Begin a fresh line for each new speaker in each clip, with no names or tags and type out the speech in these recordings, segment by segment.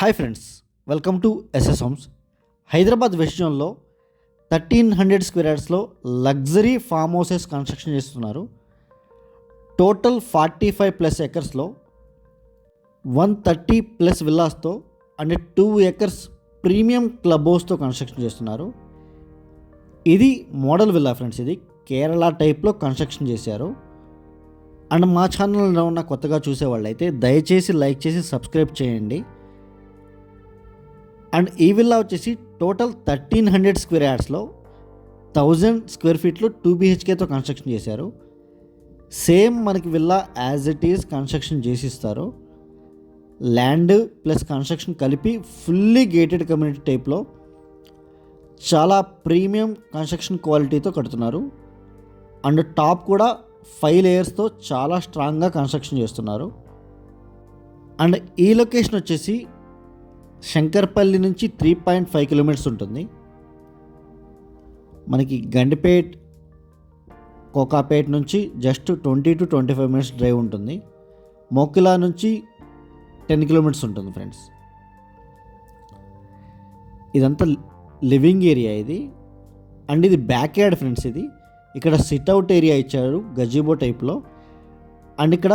Hi friends, welcome to SS homes. Hyderabad west జోన్లో 1300 square యార్డ్స్లో luxury farm houses construction చేస్తున్నారు. Total 45+ ఎకర్స్లో 130+ విల్లాస్తో అండ్ 2 ఎకర్స్ ప్రీమియం క్లబ్ హౌస్తో కన్స్ట్రక్షన్ చేస్తున్నారు. ఇది మోడల్ విల్లా ఫ్రెండ్స్. ఇది కేరళ టైప్లో కన్స్ట్రక్షన్ చేశారు. అండ్ మా ఛానల్లో ఉన్న కొత్తగా చూసేవాళ్ళు అయితే దయచేసి లైక్ చేసి సబ్స్క్రైబ్ చేయండి. అండ్ ఈ విల్లా వచ్చేసి టోటల్ 1300 స్క్వేర్ యార్డ్స్లో 1000 స్క్వేర్ ఫీట్లో 2 BHKతో కన్స్ట్రక్షన్ చేశారు. సేమ్ మనకి villa as it is construction చేసిస్తారు. ల్యాండ్ ప్లస్ కన్స్ట్రక్షన్ కలిపి ఫుల్లీ గేటెడ్ కమ్యూనిటీ టైప్లో చాలా ప్రీమియం కన్స్ట్రక్షన్ క్వాలిటీతో కడుతున్నారు. అండ్ టాప్ కూడా 5 లేయర్స్తో చాలా స్ట్రాంగ్గా కన్స్ట్రక్షన్ చేస్తున్నారు. అండ్ ఈ లొకేషన్ వచ్చేసి శంకర్పల్లి నుంచి 3.5 కిలోమీటర్స్ ఉంటుంది. మనకి గండిపేట్, కోకాపేట్ నుంచి జస్ట్ 20 to 25 మినిట్స్ డ్రైవ్ ఉంటుంది. మోకిలా నుంచి 10 కిలోమీటర్స్ ఉంటుంది ఫ్రెండ్స్. ఇదంతా లివింగ్ ఏరియా ఇది. అండ్ ఇది బ్యాక్ యార్డ్ ఫ్రెండ్స్. ఇది ఇక్కడ సిట్అవుట్ ఏరియా ఇచ్చారు గజీబో టైప్లో. అండ్ ఇక్కడ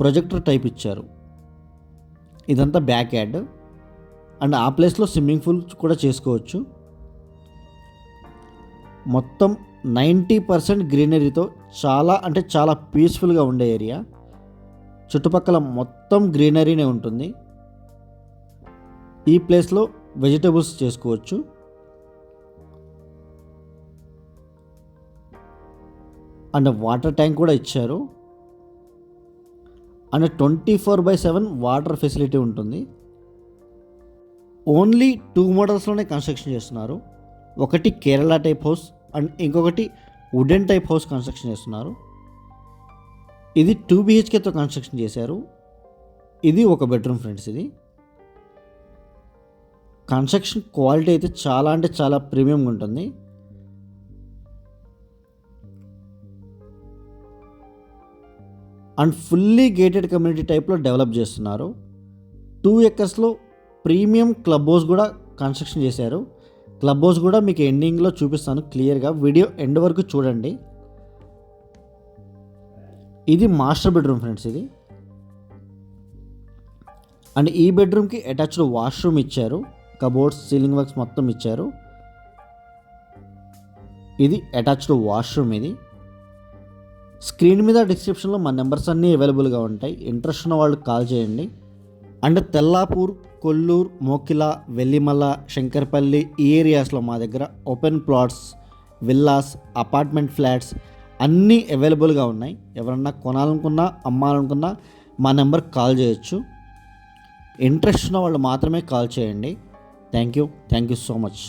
ప్రొజెక్టర్ టైప్ ఇచ్చారు. ఇదంతా బ్యాక్ యార్డ్. అండ్ ఆ ప్లేస్లో స్విమ్మింగ్ పూల్ కూడా చేసుకోవచ్చు. మొత్తం 90% గ్రీనరీతో చాలా అంటే చాలా పీస్ఫుల్గా ఉండే ఏరియా. చుట్టుపక్కల మొత్తం గ్రీనరీనే ఉంటుంది. ఈ ప్లేస్లో వెజిటబుల్స్ చేసుకోవచ్చు. అండ్ వాటర్ ట్యాంక్ కూడా ఇచ్చారు. అండ్ 24/7 వాటర్ ఫెసిలిటీ ఉంటుంది. ఓన్లీ 2 మోడల్స్లోనే కన్స్ట్రక్షన్ చేస్తున్నారు. ఒకటి కేరళ టైప్ హౌస్ అండ్ ఇంకొకటి వుడెన్ టైప్ హౌస్ కన్స్ట్రక్షన్ చేస్తున్నారు. ఇది 2 BHKతో కన్స్ట్రక్షన్ చేశారు. ఇది ఒక బెడ్రూమ్ ఫ్రెండ్స్. ఇది కన్స్ట్రక్షన్ క్వాలిటీ అయితే చాలా అంటే చాలా ప్రీమియంగా ఉంటుంది. అండ్ ఫుల్లీ గేటెడ్ కమ్యూనిటీ టైప్లో డెవలప్ చేస్తున్నారు. 2 ఎకర్స్లో ప్రీమియం క్లబ్ హౌస్ కూడా కన్స్ట్రక్షన్ చేశారు. క్లబ్ హౌస్ కూడా మీకు ఎండింగ్లో చూపిస్తాను క్లియర్గా. వీడియో ఎండ్ వరకు చూడండి. ఇది మాస్టర్ బెడ్రూమ్ ఫ్రెండ్స్. ఇది అండ్ ఈ బెడ్రూమ్కి అటాచ్డ్ వాష్రూమ్ ఇచ్చారు. కబోర్డ్స్, సీలింగ్ వర్క్స్ మొత్తం ఇచ్చారు. ఇది అటాచ్డ్ వాష్రూమ్. ఇది స్క్రీన్ మీద డిస్క్రిప్షన్లో మా నెంబర్స్ అన్నీ అవైలబుల్గా ఉంటాయి. ఇంట్రెస్ట్ ఉన్న వాళ్ళు కాల్ చేయండి. అండ్ తెల్లాపూర్, కొల్లూరు, మోకిలా, వెల్లిమల, శంకర్పల్లి ఈ ఏరియాస్లో మా దగ్గర open plots, villas, apartment flats అన్నీ అవైలబుల్గా ఉన్నాయి. ఎవరన్నా కొనాలనుకున్నా, అమ్మాలనుకున్నా మా నెంబర్కి కాల్ చేయొచ్చు. ఇంట్రెస్ట్ ఉన్న వాళ్ళు మాత్రమే కాల్ చేయండి. Thank you so much.